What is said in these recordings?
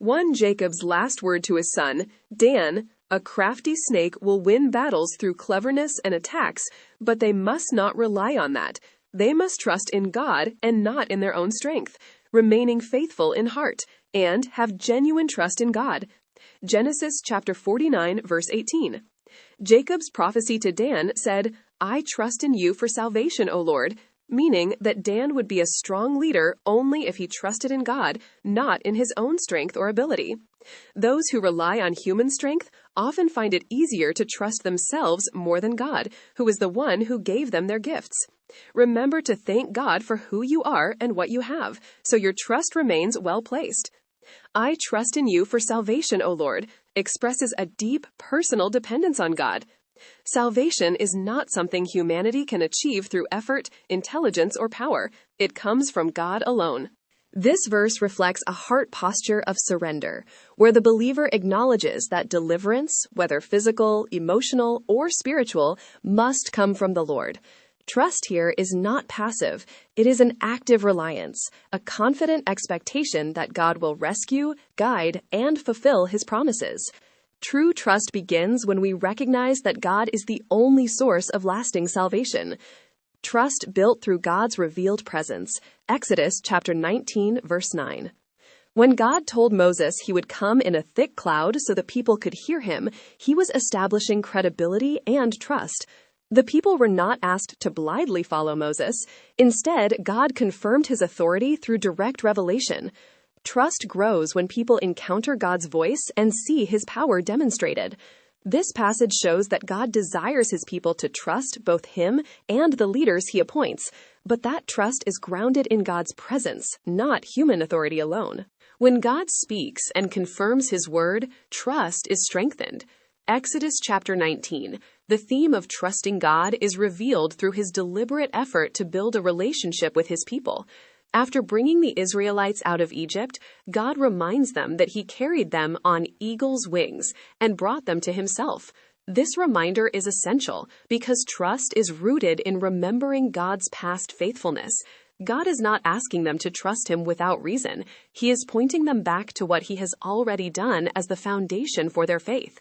One Jacob's last word to his son, Dan, a crafty snake will win battles through cleverness and attacks, but they must not rely on that. They must trust in God and not in their own strength, remaining faithful in heart, and have genuine trust in God. Genesis chapter 49, verse 18. Jacob's prophecy to Dan said, "I trust in you for salvation, O Lord," meaning that Dan would be a strong leader only if he trusted in God, not in his own strength or ability. Those who rely on human strength often find it easier to trust themselves more than God, who is the one who gave them their gifts. Remember to thank God for who you are and what you have, so your trust remains well placed. "I trust in you for salvation, O Lord," expresses a deep personal dependence on God. Salvation is not something humanity can achieve through effort, intelligence, or power. It comes from God alone. This verse reflects a heart posture of surrender, where the believer acknowledges that deliverance, whether physical, emotional, or spiritual, must come from the Lord. Trust here is not passive. It is an active reliance, a confident expectation that God will rescue, guide, and fulfill His promises. True trust begins when we recognize that God is the only source of lasting salvation. Trust built through God's revealed presence. Exodus chapter 19, verse 9. When God told Moses he would come in a thick cloud so the people could hear him, he was establishing credibility and trust. The people were not asked to blindly follow Moses. Instead, God confirmed his authority through direct revelation. Trust grows when people encounter God's voice and see His power demonstrated. This passage shows that God desires His people to trust both Him and the leaders He appoints, but that trust is grounded in God's presence, not human authority alone. When God speaks and confirms His word, trust is strengthened. Exodus chapter 19. The theme of trusting God is revealed through His deliberate effort to build a relationship with His people. After bringing the Israelites out of Egypt, God reminds them that He carried them on eagle's wings and brought them to Himself. This reminder is essential because trust is rooted in remembering God's past faithfulness. God is not asking them to trust Him without reason. He is pointing them back to what He has already done as the foundation for their faith.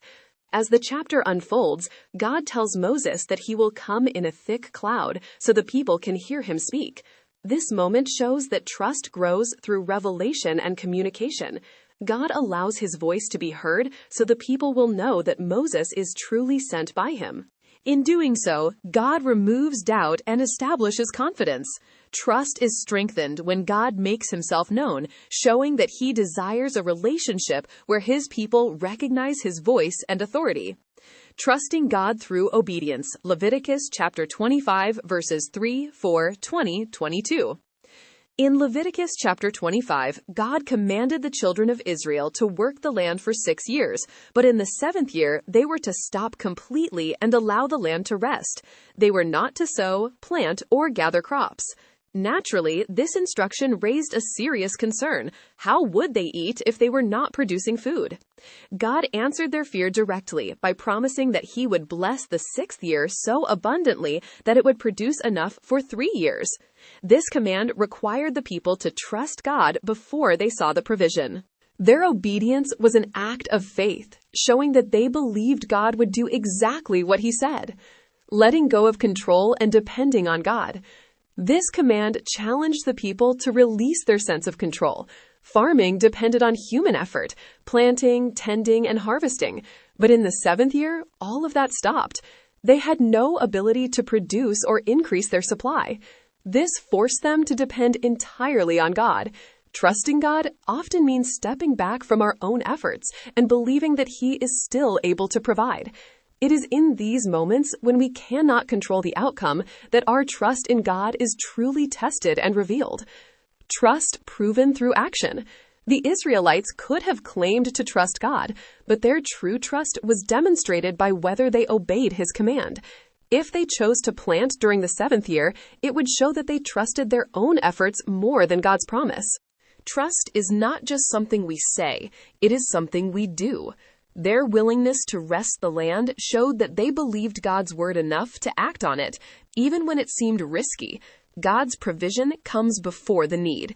As the chapter unfolds, God tells Moses that He will come in a thick cloud so the people can hear Him speak. This moment shows that trust grows through revelation and communication. God allows His voice to be heard so the people will know that Moses is truly sent by Him. In doing so, God removes doubt and establishes confidence. Trust is strengthened when God makes Himself known, showing that He desires a relationship where His people recognize His voice and authority. Trusting God through obedience. Leviticus chapter 25, verses 3, 4, 20, 22. In Leviticus chapter 25, God commanded the children of Israel to work the land for 6 years, but in the 7th year, they were to stop completely and allow the land to rest. They were not to sow, plant, or gather crops. Naturally, this instruction raised a serious concern. How would they eat if they were not producing food? God answered their fear directly by promising that He would bless the 6th year so abundantly that it would produce enough for 3 years. This command required the people to trust God before they saw the provision. Their obedience was an act of faith, showing that they believed God would do exactly what He said, letting go of control and depending on God. This command challenged the people to release their sense of control. Farming depended on human effort, planting, tending, and harvesting. But in the 7th year, all of that stopped. They had no ability to produce or increase their supply. This forced them to depend entirely on God. Trusting God often means stepping back from our own efforts and believing that He is still able to provide. It is in these moments when we cannot control the outcome that our trust in God is truly tested and revealed. Trust proven through action. The Israelites could have claimed to trust God, but their true trust was demonstrated by whether they obeyed His command. If they chose to plant during the 7th year, it would show that they trusted their own efforts more than God's promise. Trust is not just something we say, it is something we do. Their willingness to rest the land showed that they believed God's word enough to act on it, even when it seemed risky. God's provision comes before the need.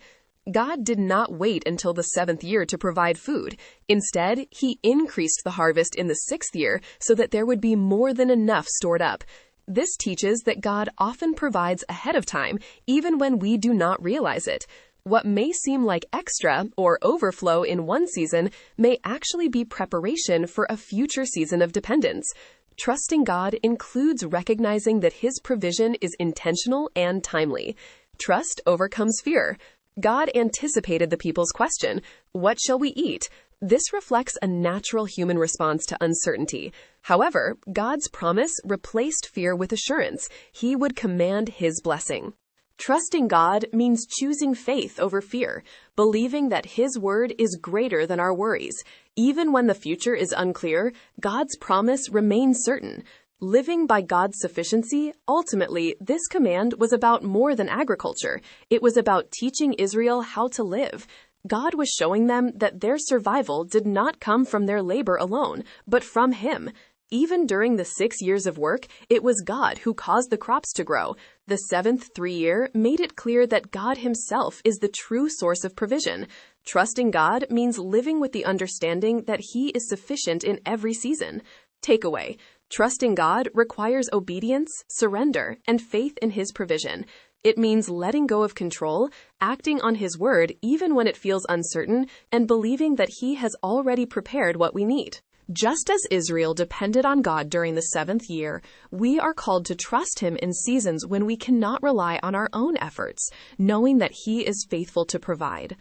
God did not wait until the 7th year to provide food. Instead, He increased the harvest in the 6th year so that there would be more than enough stored up. This teaches that God often provides ahead of time, even when we do not realize it. What may seem like extra or overflow in one season may actually be preparation for a future season of dependence. Trusting God includes recognizing that His provision is intentional and timely. Trust overcomes fear. God anticipated the people's question, "What shall we eat?" This reflects a natural human response to uncertainty. However, God's promise replaced fear with assurance. He would command His blessing. Trusting God means choosing faith over fear, believing that His word is greater than our worries. Even when the future is unclear, God's promise remains certain. Living by God's sufficiency, ultimately, this command was about more than agriculture. It was about teaching Israel how to live. God was showing them that their survival did not come from their labor alone, but from Him. Even during the 6 years of work, it was God who caused the crops to grow. The 7th 3-year made it clear that God Himself is the true source of provision. Trusting God means living with the understanding that He is sufficient in every season. Takeaway: trusting God requires obedience, surrender, and faith in His provision. It means letting go of control, acting on His word even when it feels uncertain, and believing that He has already prepared what we need. Just as Israel depended on God during the 7th year, we are called to trust Him in seasons when we cannot rely on our own efforts, knowing that He is faithful to provide.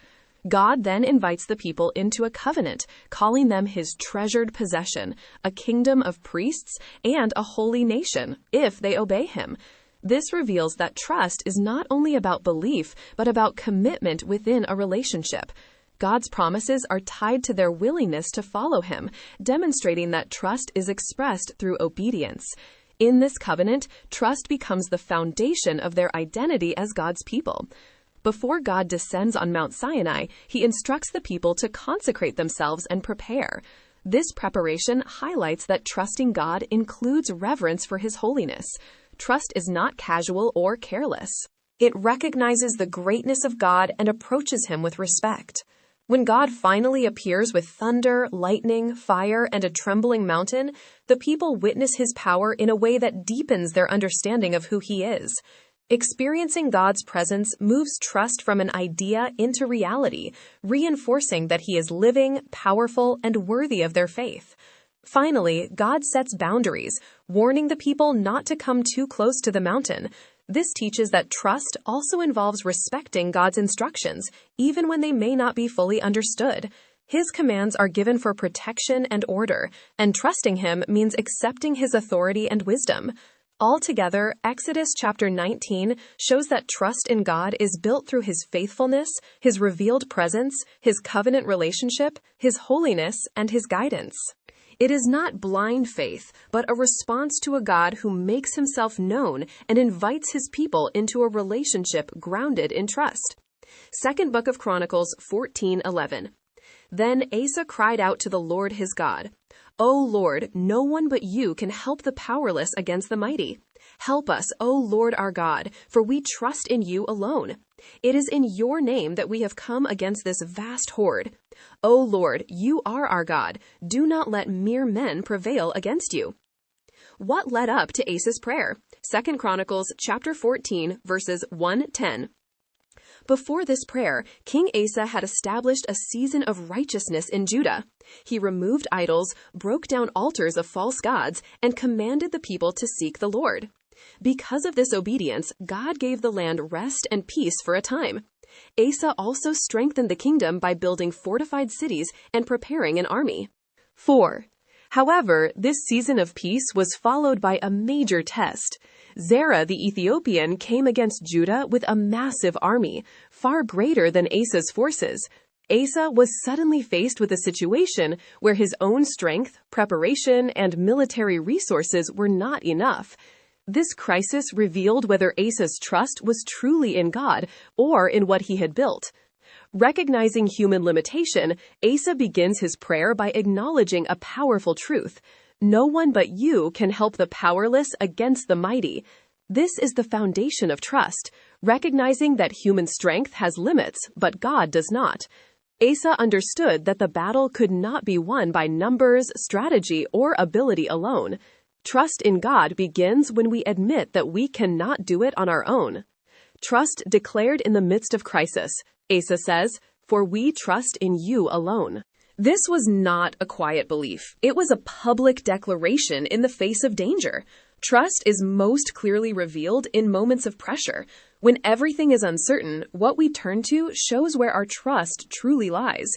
God then invites the people into a covenant, calling them His treasured possession, a kingdom of priests, and a holy nation, if they obey Him. This reveals that trust is not only about belief, but about commitment within a relationship. God's promises are tied to their willingness to follow Him, demonstrating that trust is expressed through obedience. In this covenant, trust becomes the foundation of their identity as God's people. Before God descends on Mount Sinai, He instructs the people to consecrate themselves and prepare. This preparation highlights that trusting God includes reverence for His holiness. Trust is not casual or careless. It recognizes the greatness of God and approaches Him with respect. When God finally appears with thunder, lightning, fire, and a trembling mountain, the people witness His power in a way that deepens their understanding of who He is. Experiencing God's presence moves trust from an idea into reality, reinforcing that He is living, powerful, and worthy of their faith. Finally, God sets boundaries, warning the people not to come too close to the mountain. This teaches that trust also involves respecting God's instructions, even when they may not be fully understood. His commands are given for protection and order, and trusting Him means accepting His authority and wisdom. Altogether, Exodus chapter 19 shows that trust in God is built through His faithfulness, His revealed presence, His covenant relationship, His holiness, and His guidance. It is not blind faith, but a response to a God who makes Himself known and invites His people into a relationship grounded in trust. 2nd Book of Chronicles 14:11. Then Asa cried out to the Lord his God, "O Lord, no one but You can help the powerless against the mighty. Help us, O Lord our God, for we trust in You alone. It is in Your name that we have come against this vast horde. O Lord, You are our God. Do not let mere men prevail against You." What led up to Asa's prayer? 2nd Chronicles chapter 14, verses 1-10. Before this prayer, King Asa had established a season of righteousness in Judah. He removed idols, broke down altars of false gods, and commanded the people to seek the Lord. Because of this obedience, God gave the land rest and peace for a time. Asa also strengthened the kingdom by building fortified cities and preparing an army. 4. However, this season of peace was followed by a major test. Zerah the Ethiopian came against Judah with a massive army, far greater than Asa's forces. Asa was suddenly faced with a situation where his own strength, preparation, and military resources were not enough. This crisis revealed whether Asa's trust was truly in God or in what he had built. Recognizing human limitation, Asa begins his prayer by acknowledging a powerful truth. No one but You can help the powerless against the mighty. This is the foundation of trust, recognizing that human strength has limits, but God does not. Asa understood that the battle could not be won by numbers, strategy, or ability alone. Trust in God begins when we admit that we cannot do it on our own. Trust declared in the midst of crisis. Asa says, "For we trust in you alone." This was not a quiet belief. It was a public declaration in the face of danger. Trust is most clearly revealed in moments of pressure. When everything is uncertain, what we turn to shows where our trust truly lies.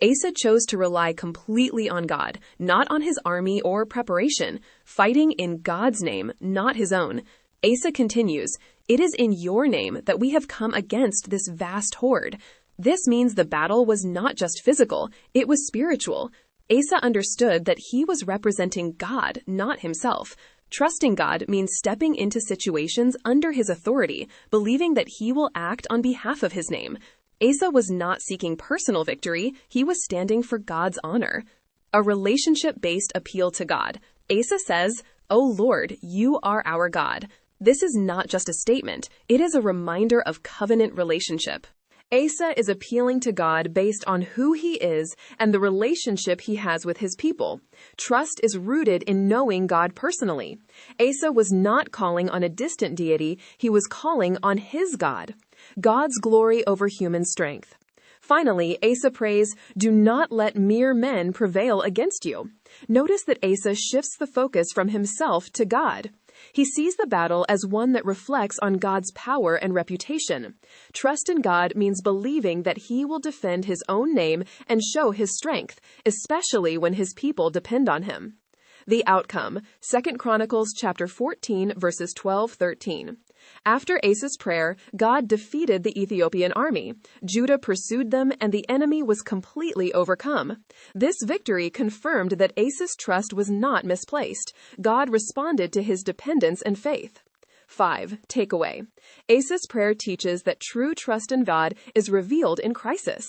Asa chose to rely completely on God, not on his army or preparation, fighting in God's name, not his own. Asa continues, "It is in your name that we have come against this vast horde." This means the battle was not just physical, it was spiritual. Asa understood that he was representing God, not himself. Trusting God means stepping into situations under his authority, believing that he will act on behalf of his name. Asa was not seeking personal victory, he was standing for God's honor. A relationship-based appeal to God. Asa says, "O Lord, you are our God." This is not just a statement, it is a reminder of covenant relationship. Asa is appealing to God based on who he is and the relationship he has with his people. Trust is rooted in knowing God personally. Asa was not calling on a distant deity, he was calling on his God. God's glory over human strength. Finally, Asa prays, "Do not let mere men prevail against you." Notice that Asa shifts the focus from himself to God. He sees the battle as one that reflects on God's power and reputation. Trust in God means believing that he will defend his own name and show his strength, especially when his people depend on him. The outcome, 2 Chronicles chapter 14, verses 12-13. After Asa's prayer, God defeated the Ethiopian army. Judah pursued them, and the enemy was completely overcome. This victory confirmed that Asa's trust was not misplaced. God responded to his dependence and faith. 5. Takeaway. Asa's prayer teaches that true trust in God is revealed in crisis.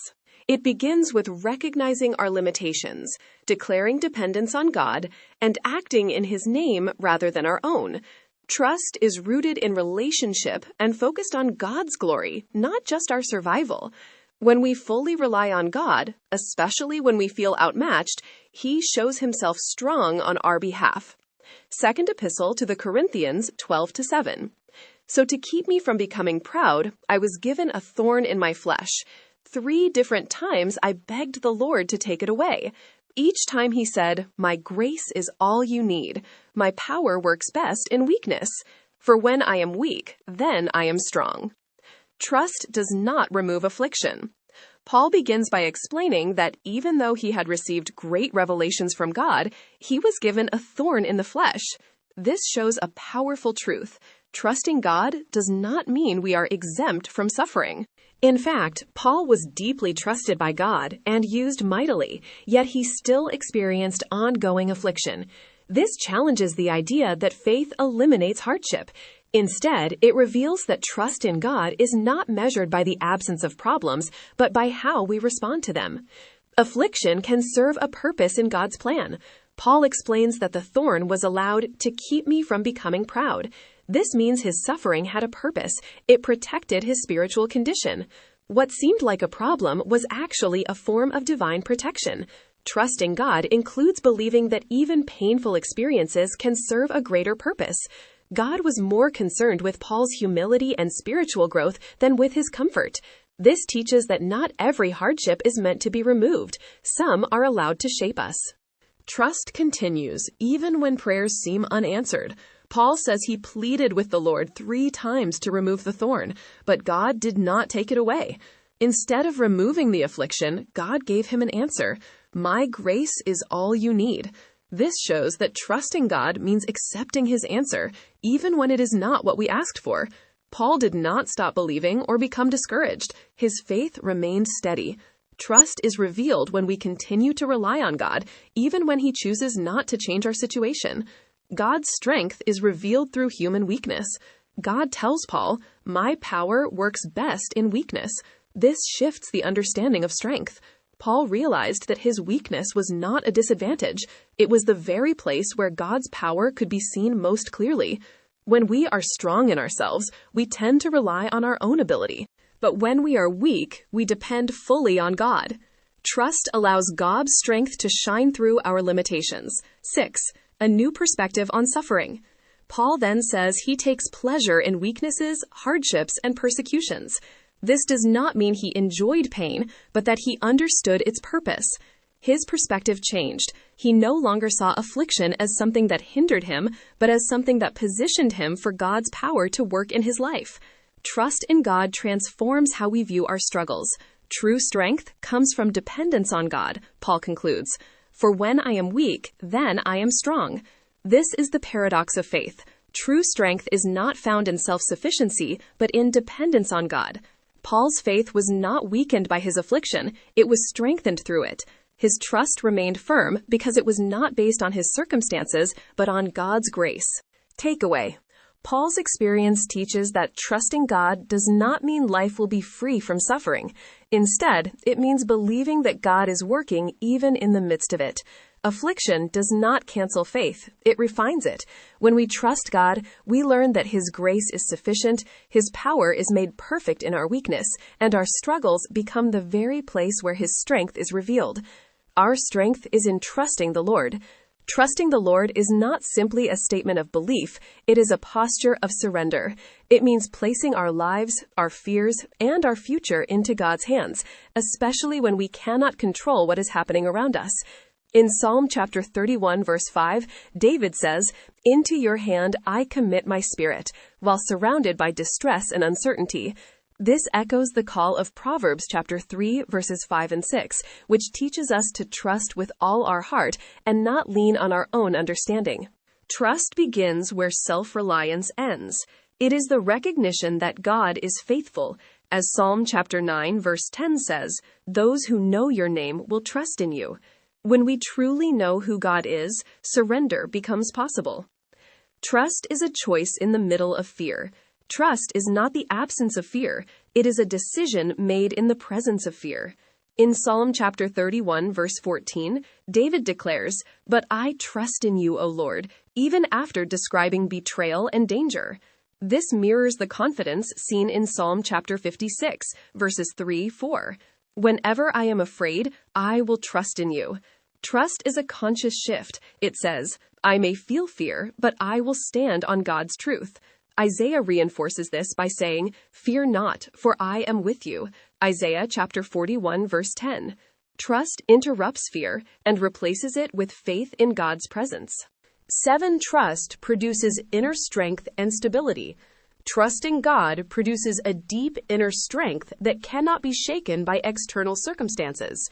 It begins with recognizing our limitations, declaring dependence on God, and acting in his name rather than our own. Trust is rooted in relationship and focused on God's glory, not just our survival. When we fully rely on God, especially when we feel outmatched, he shows himself strong on our behalf. Second Epistle to the Corinthians 12-7. So to keep me from becoming proud, I was given a thorn in my flesh. 3 different times I begged the Lord to take it away. Each time he said, "My grace is all you need. My power works best in weakness. For when I am weak, then I am strong." Trust does not remove affliction. Paul begins by explaining that even though he had received great revelations from God, he was given a thorn in the flesh. This shows a powerful truth. Trusting God does not mean we are exempt from suffering. In fact, Paul was deeply trusted by God and used mightily, yet he still experienced ongoing affliction. This challenges the idea that faith eliminates hardship. Instead, it reveals that trust in God is not measured by the absence of problems, but by how we respond to them. Affliction can serve a purpose in God's plan. Paul explains that the thorn was allowed to keep me from becoming proud. This means his suffering had a purpose. It protected his spiritual condition. What seemed like a problem was actually a form of divine protection. Trusting God includes believing that even painful experiences can serve a greater purpose. God was more concerned with Paul's humility and spiritual growth than with his comfort. This teaches that not every hardship is meant to be removed. Some are allowed to shape us. Trust continues, even when prayers seem unanswered. Paul says he pleaded with the Lord 3 times to remove the thorn, but God did not take it away. Instead of removing the affliction, God gave him an answer. "My grace is all you need." This shows that trusting God means accepting his answer, even when it is not what we asked for. Paul did not stop believing or become discouraged. His faith remained steady. Trust is revealed when we continue to rely on God, even when he chooses not to change our situation. God's strength is revealed through human weakness. God tells Paul, "My power works best in weakness." This shifts the understanding of strength. Paul realized that his weakness was not a disadvantage. It was the very place where God's power could be seen most clearly. When we are strong in ourselves, we tend to rely on our own ability. But when we are weak, we depend fully on God. Trust allows God's strength to shine through our limitations. 6. A new perspective on suffering. Paul then says he takes pleasure in weaknesses, hardships, and persecutions. This does not mean he enjoyed pain, but that he understood its purpose. His perspective changed. He no longer saw affliction as something that hindered him, but as something that positioned him for God's power to work in his life. Trust in God transforms how we view our struggles. True strength comes from dependence on God, Paul concludes. For when I am weak, then I am strong. This is the paradox of faith. True strength is not found in self-sufficiency, but in dependence on God. Paul's faith was not weakened by his affliction, it was strengthened through it. His trust remained firm because it was not based on his circumstances, but on God's grace. Takeaway. Paul's experience teaches that trusting God does not mean life will be free from suffering. Instead, it means believing that God is working even in the midst of it. Affliction does not cancel faith, it refines it. When we trust God, we learn that His grace is sufficient, His power is made perfect in our weakness, and our struggles become the very place where His strength is revealed. Our strength is in trusting the Lord. Trusting the Lord is not simply a statement of belief, it is a posture of surrender. It means placing our lives, our fears, and our future into God's hands, especially when we cannot control what is happening around us. In Psalm chapter 31, verse 5, David says, "Into your hand I commit my spirit," while surrounded by distress and uncertainty. This echoes the call of Proverbs chapter 3, verses 5 and 6, which teaches us to trust with all our heart and not lean on our own understanding. Trust begins where self-reliance ends. It is the recognition that God is faithful. As Psalm chapter 9, verse 10 says, "Those who know your name will trust in you." When we truly know who God is, surrender becomes possible. Trust is a choice in the middle of fear. Trust is not the absence of fear. It is a decision made in the presence of fear. In Psalm chapter 31, verse 14, David declares, "But I trust in you, O Lord," even after describing betrayal and danger. This mirrors the confidence seen in Psalm chapter 56, verses 3-4. "Whenever I am afraid, I will trust in you." Trust is a conscious shift. It says, "I may feel fear, but I will stand on God's truth." Isaiah reinforces this by saying, "Fear not, for I am with you." Isaiah chapter 41, verse 10. Trust interrupts fear and replaces it with faith in God's presence. 7. Trust produces inner strength and stability. Trusting God produces a deep inner strength that cannot be shaken by external circumstances.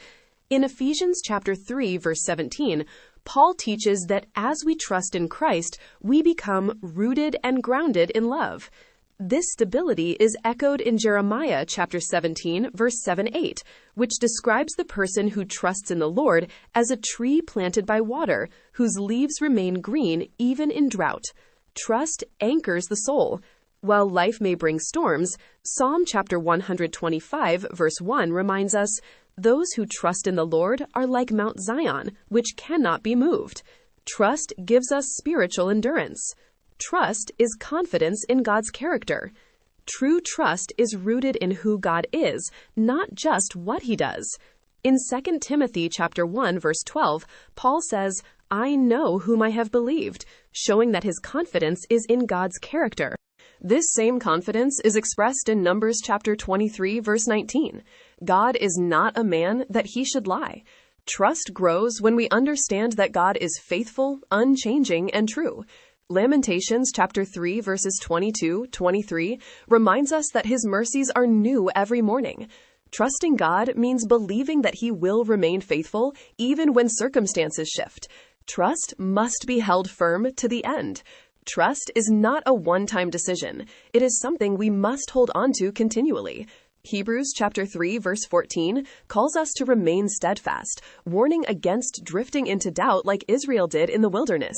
In Ephesians chapter 3, verse 17, Paul teaches that as we trust in Christ, we become rooted and grounded in love. This stability is echoed in Jeremiah chapter 17, verse 7-8, which describes the person who trusts in the Lord as a tree planted by water, whose leaves remain green even in drought. Trust anchors the soul. While life may bring storms, Psalm chapter 125, verse 1 reminds us, "Those who trust in the Lord are like Mount Zion, which cannot be moved." Trust gives us spiritual endurance. Trust is confidence in God's character. True trust is rooted in who God is, not just what He does. In 2 Timothy chapter 1, verse 12, Paul says, "I know whom I have believed," showing that his confidence is in God's character. This same confidence is expressed in Numbers chapter 23, verse 19. God is not a man that he should lie. Trust grows when we understand that God is faithful, unchanging, and true. Lamentations chapter 3, verses 22-23 reminds us that His mercies are new every morning. Trusting God means believing that He will remain faithful even when circumstances shift. Trust must be held firm to the end. Trust is not a one-time decision. It is something we must hold on to continually. Hebrews chapter 3, verse 14 calls us to remain steadfast, warning against drifting into doubt like Israel did in the wilderness.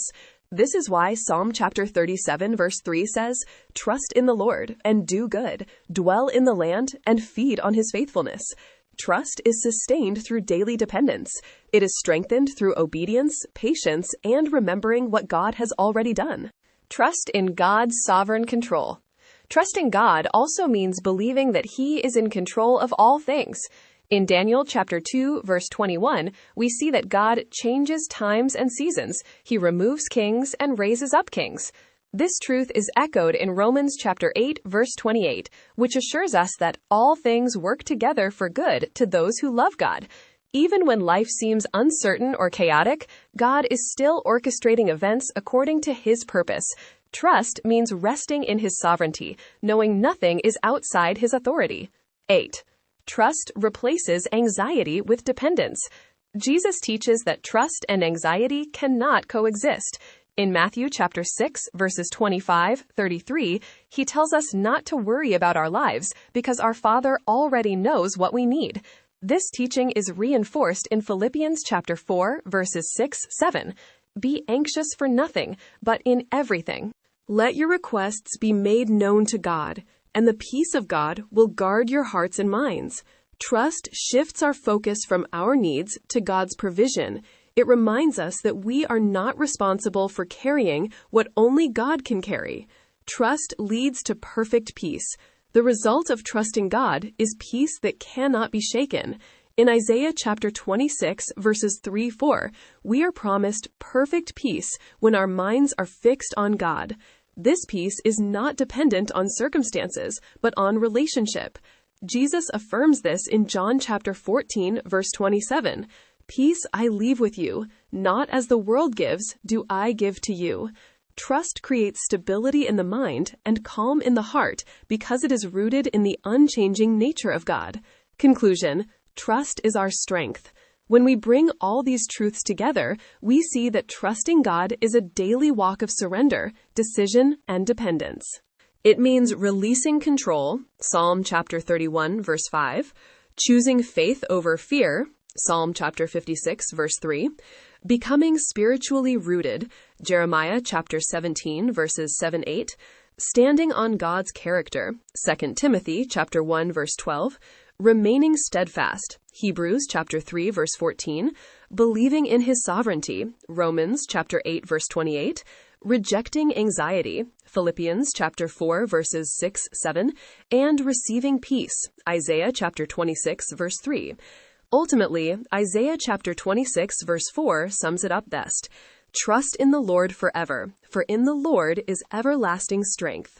This is why Psalm chapter 37, verse 3 says, "Trust in the Lord and do good, dwell in the land and feed on His faithfulness." Trust is sustained through daily dependence. It is strengthened through obedience, patience, and remembering what God has already done. Trust in God's sovereign control. Trusting God also means believing that He is in control of all things. In Daniel chapter 2, verse 21, we see that God changes times and seasons. He removes kings and raises up kings. This truth is echoed in Romans chapter 8, verse 28, which assures us that all things work together for good to those who love God. Even when life seems uncertain or chaotic, God is still orchestrating events according to His purpose. Trust means resting in His sovereignty, knowing nothing is outside His authority. 8. Trust replaces anxiety with dependence. Jesus teaches that trust and anxiety cannot coexist. In Matthew chapter 6, verses 25-33, He tells us not to worry about our lives because our Father already knows what we need. This teaching is reinforced in Philippians chapter 4, verses 6-7. Be anxious for nothing, but in everything. Let your requests be made known to God, and the peace of God will guard your hearts and minds. Trust shifts our focus from our needs to God's provision. It reminds us that we are not responsible for carrying what only God can carry. Trust leads to perfect peace. The result of trusting God is peace that cannot be shaken. In Isaiah chapter 26, verses 3-4, we are promised perfect peace when our minds are fixed on God. This peace is not dependent on circumstances, but on relationship. Jesus affirms this in John chapter 14, verse 27. Peace I leave with you, not as the world gives, do I give to you. Trust creates stability in the mind and calm in the heart because it is rooted in the unchanging nature of God. Conclusion: trust is our strength. When we bring all these truths together, we see that trusting God is a daily walk of surrender, decision, and dependence. It means releasing control, Psalm chapter 31, verse 5, choosing faith over fear, Psalm chapter 56, verse 3, becoming spiritually rooted, Jeremiah chapter 17, verses 7-8, standing on God's character, 2 Timothy chapter 1, verse 12, remaining steadfast, Hebrews chapter 3, verse 14, believing in His sovereignty, Romans chapter 8, verse 28, rejecting anxiety, Philippians chapter 4, verses 6-7, and receiving peace, Isaiah chapter 26, verse 3. Ultimately, Isaiah chapter 26, verse 4 sums it up best. Trust in the Lord forever, for in the Lord is everlasting strength.